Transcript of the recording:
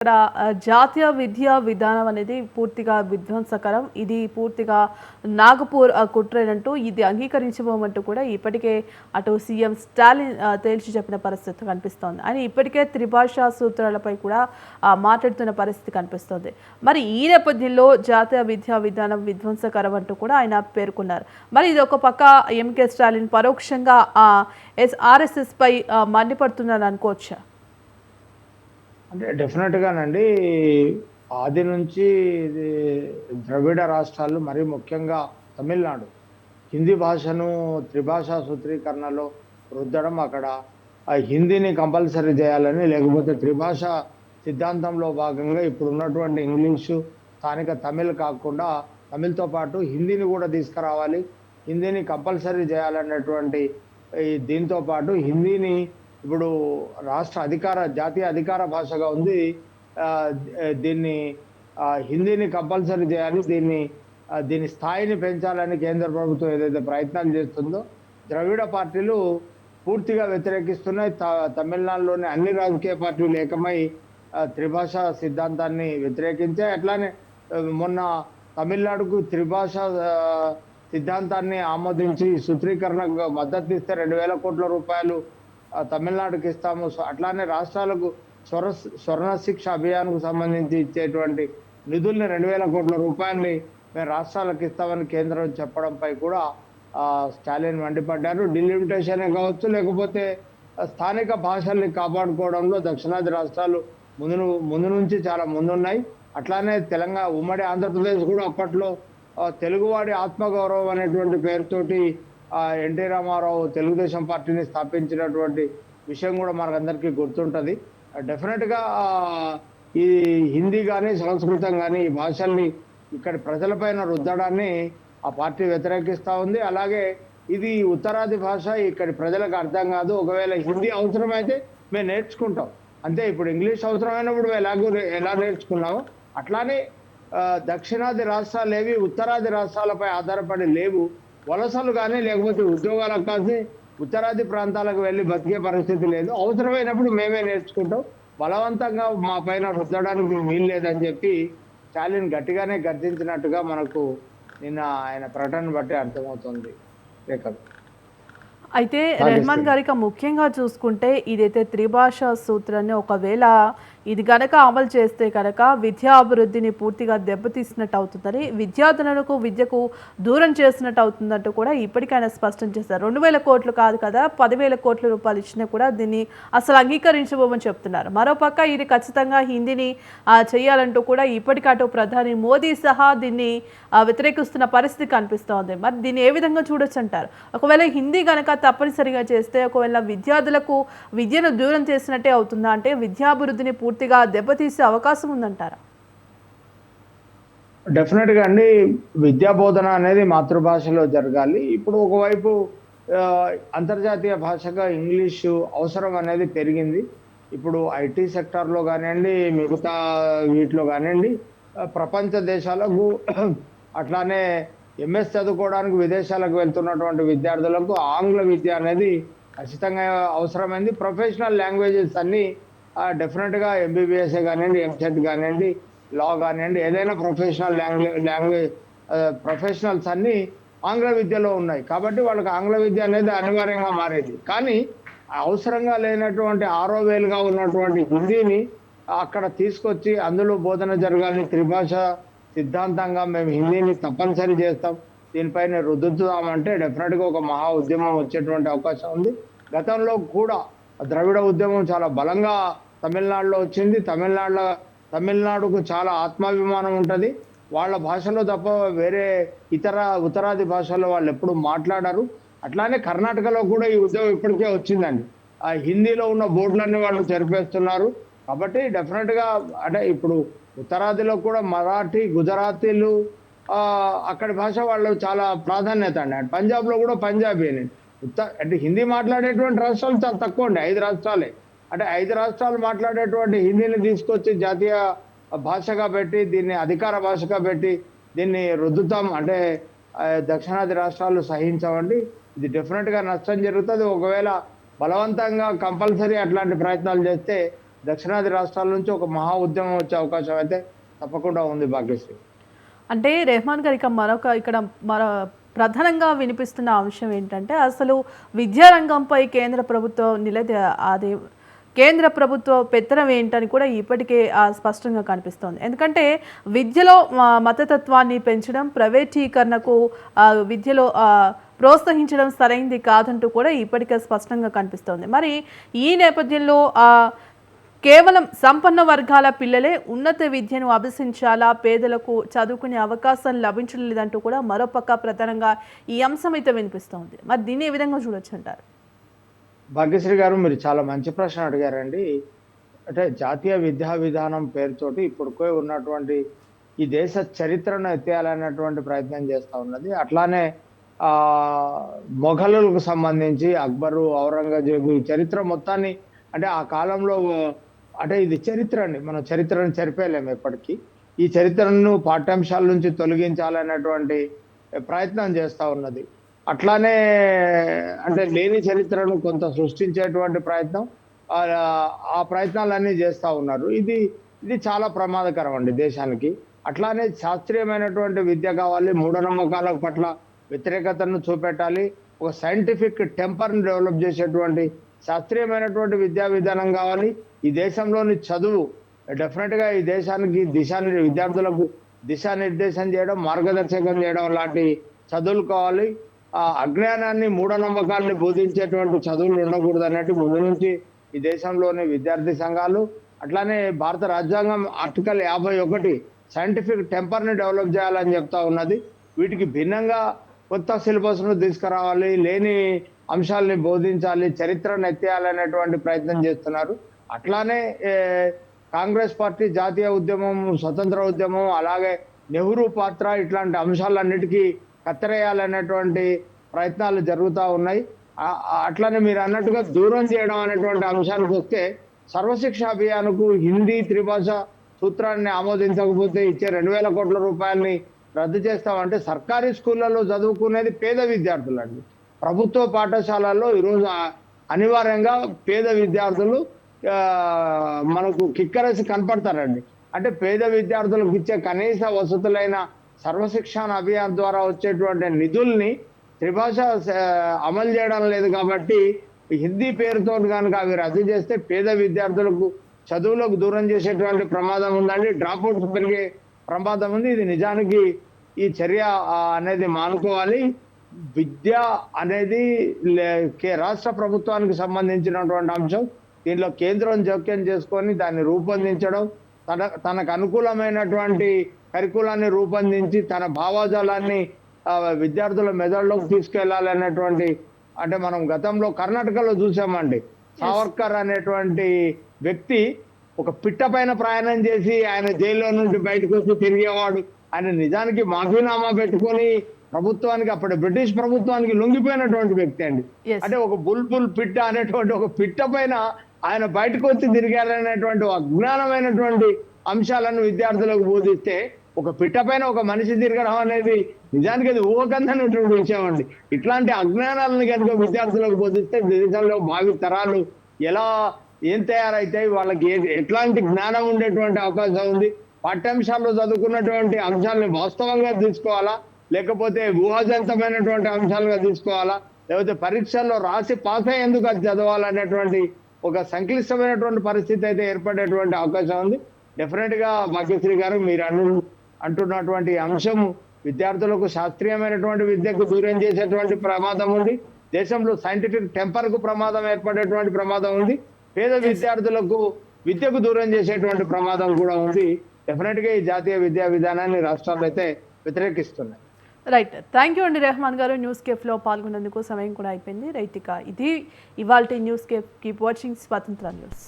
ఇక్కడ జాతీయ విద్యా విధానం అనేది పూర్తిగా విధ్వంసకరం. ఇది పూర్తిగా నాగపూర్ కుట్రేనంటూ ఇది అంగీకరించబోమంటూ కూడా ఇప్పటికే అటు సీఎం స్టాలిన్ తేల్చి చెప్పిన పరిస్థితి కనిపిస్తోంది. ఆయన ఇప్పటికే త్రిభాషా సూత్రాలపై కూడా మాట్లాడుతున్న పరిస్థితి కనిపిస్తోంది. మరి ఈ నేపథ్యంలో జాతీయ విద్యా విధానం విధ్వంసకరం అంటూ కూడా ఆయన పేర్కొన్నారు. మరి ఇది ఒక పక్క ఎంకే స్టాలిన్ పరోక్షంగా ఆర్ఎస్ఎస్ పై మండిపడుతున్నారు అనుకోవచ్చా? అంటే డెఫినెట్‌గానండి. ఆది నుంచి ఇది ద్రవిడ రాష్ట్రాలు మరీ ముఖ్యంగా తమిళనాడు హిందీ భాషను త్రిభాషా సూత్రీకరణలో రుద్దడం, అక్కడ హిందీని కంపల్సరీ చేయాలని, లేకపోతే త్రిభాష సిద్ధాంతంలో భాగంగా ఇప్పుడున్నటువంటి ఇంగ్లీషు, స్థానిక తమిళ్ కాకుండా తమిళ్‌తో పాటు హిందీని కూడా తీసుకురావాలి. హిందీని కంపల్సరీ చేయాలన్నటువంటి దీంతో పాటు హిందీని ఇప్పుడు జాతీయ అధికార భాషగా ఉంది. దీన్ని హిందీని కంపల్సరీ చేయాలి. దీని స్థాయిని పెంచాలని కేంద్ర ప్రభుత్వం ఏదైతే ప్రయత్నాలు చేస్తుందో ద్రవిడ పార్టీలు పూర్తిగా వ్యతిరేకిస్తున్నాయి. తమిళనాడులోని అన్ని రాజకీయ పార్టీలు ఏకమై త్రిభాషా సిద్ధాంతాన్ని వ్యతిరేకించాయి. అట్లానే మొన్న తమిళనాడుకు త్రిభాషా సిద్ధాంతాన్ని ఆమోదించి సూత్రీకరణకు మద్దతు ఇస్తే 2,000 కోట్ల రూపాయలు తమిళనాడుకి ఇస్తాము. అట్లానే రాష్ట్రాలకు స్వర్ణ శిక్ష అభియాన్‌కు సంబంధించి ఇచ్చేటువంటి నిధుల్ని 2,000 కోట్ల రూపాయల్ని మేము రాష్ట్రాలకు ఇస్తామని కేంద్రం చెప్పడంపై కూడా స్టాలిన్ మండిపడ్డారు. డిలిమిటేషనే కావచ్చు, లేకపోతే స్థానిక భాషల్ని కాపాడుకోవడంలో దక్షిణాది రాష్ట్రాలు ముందు నుంచి చాలా ముందున్నాయి. అట్లానే ఉమ్మడి ఆంధ్రప్రదేశ్ కూడా అప్పట్లో తెలుగువాడి ఆత్మగౌరవం అనేటువంటి పేరుతోటి ఎన్టీ రామారావు తెలుగుదేశం పార్టీని స్థాపించినటువంటి విషయం కూడా మనకందరికీ గుర్తుంటుంది. డెఫినెట్‌గా ఈ హిందీ కానీ, సంస్కృతం కానీ ఈ భాషల్ని ఇక్కడి ప్రజలపైన రుద్దడాన్ని ఆ పార్టీ వ్యతిరేకిస్తూ ఉంది. అలాగే ఇది ఉత్తరాది భాష, ఇక్కడి ప్రజలకు అర్థం కాదు. ఒకవేళ హిందీ అవసరమైతే మేము నేర్చుకుంటాం అంతే. ఇప్పుడు ఇంగ్లీష్ అవసరమైనప్పుడు ఎలా నేర్చుకున్నామో అట్లానే దక్షిణాది రాష్ట్రాలు ఏవి ఉత్తరాది రాష్ట్రాలపై ఆధారపడి లేవు. వలసలు కానీ, లేకపోతే ఉద్యోగాలకు కానీ ఉత్తరాది ప్రాంతాలకు వెళ్ళి బతికే పరిస్థితి లేదు. అవసరమైనప్పుడు మేమే నేర్చుకుంటాం. బలవంతంగా మా పైన రుద్దడానికి వీలు లేదని చెప్పి స్టాలిన్ గట్టిగానే గర్జించినట్టుగా మనకు నిన్న ఆయన ప్రకటన బట్టి అర్థమవుతుంది. అయితే రెహమాన్ గారికి ముఖ్యంగా చూసుకుంటే ఇదైతే త్రిభాషా సూత్రాన్ని ఒకవేళ ఇది గనక అమలు చేస్తే కనుక విద్యా అభివృద్ధిని పూర్తిగా దెబ్బతీసినట్టు అవుతుందని, విద్యార్థులకు విద్యకు దూరం చేసినట్టు అవుతుందంటూ కూడా ఇప్పటికైనా స్పష్టం చేశారు. 2,000 కోట్లు కాదు కదా, 10,000 కోట్ల రూపాయలు ఇచ్చినా కూడా దీన్ని అసలు అంగీకరించబోమని చెప్తున్నారు. మరోపక్క ఇది ఖచ్చితంగా హిందీని చేయాలంటూ కూడా ఇప్పటికటు ప్రధాని మోదీ సహా దీన్ని వ్యతిరేకిస్తున్న పరిస్థితి కనిపిస్తోంది. మరి దీన్ని ఏ విధంగా చూడొచ్చు అంటారు? ఒకవేళ హిందీ గనక తప్పనిసరిగా చేస్తే ఒకవేళ విద్యార్థులకు విద్యను దూరం చేసినట్టే అవుతుందా? అంటే విద్యాభివృద్ధిని పూర్తిగా దెబ్బతీసే అవకాశం ఉందంటారా? డెఫినెట్‌గా అండి. విద్యా బోధన అనేది మాతృభాషలో జరగాలి. ఇప్పుడు ఒకవైపు అంతర్జాతీయ భాషగా ఇంగ్లీషు అవసరం అనేది పెరిగింది. ఇప్పుడు ఐటీ సెక్టార్‌లో కానివ్వండి, మిగతా వీటిలో కానివ్వండి, ప్రపంచ దేశాలకు అట్లానే ఎంఎస్ చదువుకోవడానికి విదేశాలకు వెళ్తున్నటువంటి విద్యార్థులకు ఆంగ్ల విద్య అనేది ఖచ్చితంగా అవసరమైంది. ప్రొఫెషనల్ లాంగ్వేజెస్ అన్నీ డెఫినెట్‌గా ఎంబీబీఎస్ఏ కానివ్వండి, ఎంసెట్ కానివ్వండి, లా కానివ్వండి, ఏదైనా ప్రొఫెషనల్స్ అన్నీ ఆంగ్ల విద్యలో ఉన్నాయి. కాబట్టి వాళ్ళకి ఆంగ్ల విద్య అనేది అనివార్యంగా మారేది. కానీ అవసరంగా లేనటువంటి 6వ వేలుగా ఉన్నటువంటి హిందీని అక్కడ తీసుకొచ్చి అందులో బోధన జరగాలని, త్రిభాష సిద్ధాంతంగా మేము హిందీని తప్పనిసరి చేస్తాం, దీనిపైన రుద్దుతామంటే డెఫినెట్‌గా ఒక మహా ఉద్యమం వచ్చేటువంటి అవకాశం ఉంది. గతంలో కూడా ద్రవిడ ఉద్యమం చాలా బలంగా తమిళనాడులో వచ్చింది. తమిళనాడుకు చాలా ఆత్మాభిమానం ఉంటుంది. వాళ్ళ భాషలో తప్ప వేరే ఉత్తరాది భాషల్లో వాళ్ళు ఎప్పుడు మాట్లాడరు. అట్లానే కర్ణాటకలో కూడా ఈ ఉద్యమం ఇప్పటికే వచ్చిందండి. హిందీలో ఉన్న బోర్డులన్నీ వాళ్ళు చెరిపేస్తున్నారు. కాబట్టి డెఫినెట్‌గా అంటే ఇప్పుడు ఉత్తరాదిలో కూడా మరాఠీ, గుజరాతీలు అక్కడి భాష వాళ్ళు చాలా ప్రాధాన్యత అండి. పంజాబ్‌లో కూడా పంజాబీనే. అంటే హిందీ మాట్లాడేటువంటి రాష్ట్రాలు చాలా తక్కువ అండి. 5 రాష్ట్రాలే. అంటే 5 రాష్ట్రాలు మాట్లాడేటువంటి హిందీని తీసుకొచ్చి జాతీయ భాషగా పెట్టి, దీన్ని అధికార భాషగా పెట్టి దీన్ని రుద్దుతాం అంటే దక్షిణాది రాష్ట్రాలు సహించవండి. ఇది డెఫినెట్‌గా నష్టం జరుగుతుంది. ఒకవేళ బలవంతంగా కంపల్సరీ అట్లాంటి ప్రయత్నాలు చేస్తే దక్షిణాది రాష్ట్రాల నుంచి ఒక మహా ఉద్యమం వచ్చే అవకాశం అయితే తప్పకుండా ఉంది భాగ్యశ్రీ. అంటే రెహమాన్ గారు ఇక్కడ ప్రధానంగా వినిపిస్తున్న అంశం ఏంటంటే అసలు విద్యారంగంపై కేంద్ర ప్రభుత్వం అది కేంద్ర ప్రభుత్వ పెత్తనం ఏంటని కూడా ఇప్పటికే స్పష్టంగా కనిపిస్తోంది. ఎందుకంటే విద్యలో మతతత్వాన్ని పెంచడం, ప్రైవేటీకరణకు విద్యలో ప్రోత్సహించడం సరైంది కాదంటూ కూడా ఇప్పటికే స్పష్టంగా కనిపిస్తోంది. మరి ఈ నేపథ్యంలో కేవలం సంపన్న వర్గాల పిల్లలే ఉన్నత విద్యను అభ్యసించాలా, పేదలకు చదువుకునే అవకాశం లభించడం లేదంటూ కూడా మరోపక్క ప్రధానంగా ఈ అంశం అయితే వినిపిస్తోంది. మరి దీన్ని ఏ విధంగా చూడొచ్చు అంటారు? భాగ్యశ్రీ గారు, మీరు చాలా మంచి ప్రశ్న అడిగారండి. అంటే జాతీయ విద్యా విధానం పేరుతోటి ఇప్పుడుకే ఉన్నటువంటి ఈ దేశ చరిత్రను ఎత్తేయాలనేటువంటి ప్రయత్నం చేస్తూ ఉన్నది. అట్లానే మొఘలులకు సంబంధించి అక్బరు, ఔరంగజేబు ఈ చరిత్ర మొత్తాన్ని, అంటే ఆ కాలంలో, అంటే ఇది చరిత్ర అండి, మనం చరిత్రను చెరిపేయలేము ఎప్పటికీ. ఈ చరిత్రను పాఠ్యాంశాల నుంచి తొలగించాలనేటువంటి ప్రయత్నం చేస్తూ ఉన్నది. అట్లానే అంటే లేని చరిత్రను కొంత సృష్టించేటువంటి ప్రయత్నం, ఆ ప్రయత్నాలన్నీ చేస్తూ ఉన్నారు. ఇది చాలా ప్రమాదకరం అండి దేశానికి. అట్లానే శాస్త్రీయమైనటువంటి విద్య కావాలి, మూఢనమ్మకాల పట్ల వ్యతిరేకతను చూపెట్టాలి, ఒక సైంటిఫిక్ టెంపర్ని డెవలప్ చేసేటువంటి శాస్త్రీయమైనటువంటి విద్యా విధానం కావాలి. ఈ దేశంలోని చదువు డెఫినెట్గా ఈ దేశానికి విద్యార్థులకు దిశానిర్దేశం చేయడం, మార్గదర్శకం చేయడం లాంటి చదువులు కావాలి. ఆ అజ్ఞానాన్ని, మూఢనమ్మకాన్ని బోధించేటువంటి చదువులు ఉండకూడదు అన్నట్టు ముందు నుంచి ఈ దేశంలోని విద్యార్థి సంఘాలు, అట్లానే భారత రాజ్యాంగం ఆర్టికల్ 51 సైంటిఫిక్ టెంపర్ని డెవలప్ చేయాలని చెప్తా ఉన్నది. వీటికి భిన్నంగా కొత్త సిలబస్ను తీసుకురావాలి, లేని అంశాలని బోధించాలి, చరిత్రను ఎత్తేయాలనేటువంటి ప్రయత్నం చేస్తున్నారు. అట్లానే కాంగ్రెస్ పార్టీ జాతీయ ఉద్యమం, స్వతంత్ర ఉద్యమం, అలాగే నెహ్రూ పాత్ర, ఇట్లాంటి అంశాలన్నిటికీ కత్తెరేయాలనేటువంటి ప్రయత్నాలు జరుగుతూ ఉన్నాయి. అట్లానే మీరు అన్నట్టుగా దూరం చేయడం అనేటువంటి అంశానికి వస్తే, సర్వశిక్ష అభియాన్కు హిందీ త్రిభాష సూత్రాన్ని ఆమోదించకపోతే ఇచ్చే 2,000 కోట్ల రూపాయలని రద్దు చేస్తామంటే, సర్కారీ స్కూళ్ళలో చదువుకునేది పేద విద్యార్థులండి. ప్రభుత్వ పాఠశాలల్లో ఈరోజు అనివార్యంగా పేద విద్యార్థులు మనకు కిక్కరేసి కనపడతారండి. అంటే పేద విద్యార్థులకు ఇచ్చే కనీస వసతులైన సర్వశిక్షణ అభియాన్ ద్వారా వచ్చేటువంటి నిధుల్ని త్రిభాష అమలు చేయడం లేదు. కాబట్టి హిందీ పేరుతో కనుక అవి రద్దు చేస్తే పేద విద్యార్థులకు చదువులకు దూరం చేసేటువంటి ప్రమాదం ఉందండి, డ్రాప్అవుట్స్ పెరిగే ప్రమాదం ఉంది. ఇది నిజానికి ఈ చర్య అనేది మానుకోవాలి. విద్య అనేది రాష్ట్ర ప్రభుత్వానికి సంబంధించినటువంటి అంశం. దీనిలో కేంద్రం జోక్యం చేసుకొని దాన్ని రూపొందించడం, తనకు అనుకూలమైనటువంటి కరికులాన్ని రూపొందించి తన భావజాలాన్ని విద్యార్థుల మెదడులోకి తీసుకెళ్లాలనేటువంటి, అంటే మనం గతంలో కర్ణాటకలో చూసామండి, సావర్కర్ అనేటువంటి వ్యక్తి ఒక పిట్ట పైన ప్రయాణం చేసి ఆయన జైల్లో నుండి బయటకు వచ్చి తిరిగేవాడు. ఆయన నిజానికి మాఫీనామా పెట్టుకొని ప్రభుత్వానికి, అప్పటి బ్రిటిష్ ప్రభుత్వానికి లొంగిపోయినటువంటి వ్యక్తి అండి. అంటే ఒక బుల్బుల్ పిట్ట అనేటువంటి ఒక పిట్ట పైన ఆయన బయటకు వచ్చి తిరిగారనేటువంటి అజ్ఞానమైనటువంటి అంశాలను విద్యార్థులకు బోధిస్తే, ఒక పిట్ట పైన ఒక మనిషి తిరగడం అనేది నిజానికి అది ఊహకందనటువంటి విషయం అండి. ఇట్లాంటి అజ్ఞానాలను కనుక విద్యార్థులకు బోధిస్తే దేశంలో భావి తరాలు ఏం తయారైతాయి, వాళ్ళకి ఎట్లాంటి జ్ఞానం ఉండేటువంటి అవకాశం ఉంది. పాఠ్యాంశాల్లో చదువుకున్నటువంటి అంశాలను వాస్తవంగా తీసుకోవాలా, లేకపోతే ఊహాజనితమైనటువంటి అంశాలుగా తీసుకోవాలా, లేకపోతే పరీక్షల్లో రాసి పాస్ అయ్యేందుకు అది చదవాలనేటువంటి ఒక సంక్లిష్టమైనటువంటి పరిస్థితి అయితే ఏర్పడేటువంటి అవకాశం ఉంది. డెఫినెట్ గా భాగ్యశ్రీ గారు, మీరు అంటున్నటువంటి అంశం విద్యార్థులకు శాస్త్రీయమైనటువంటి విద్యకు దూరం చేసేటువంటి ప్రమాదం ఉంది. దేశంలో సైంటిఫిక్ టెంపర్ కు ప్రమాదం ఏర్పడేటువంటి ప్రమాదం ఉంది. పేద విద్యార్థులకు విద్యకు దూరం చేసేటువంటి ప్రమాదం కూడా ఉంది. డెఫినెట్ గా ఈ జాతీయ విద్యా విధానాన్ని రాష్ట్రాలు అయితే వ్యతిరేకిస్తున్నాయి. రైట్, థ్యాంక్ యూ అండి రెహమాన్ గారు. న్యూస్ కేఫ్లో పాల్గొన్నందుకు సమయం కూడా అయిపోయింది. రైట్, ఇక ఇది ఇవాల్టి న్యూస్ కేఫ్. కీప్ వాచింగ్ స్వతంత్ర న్యూస్.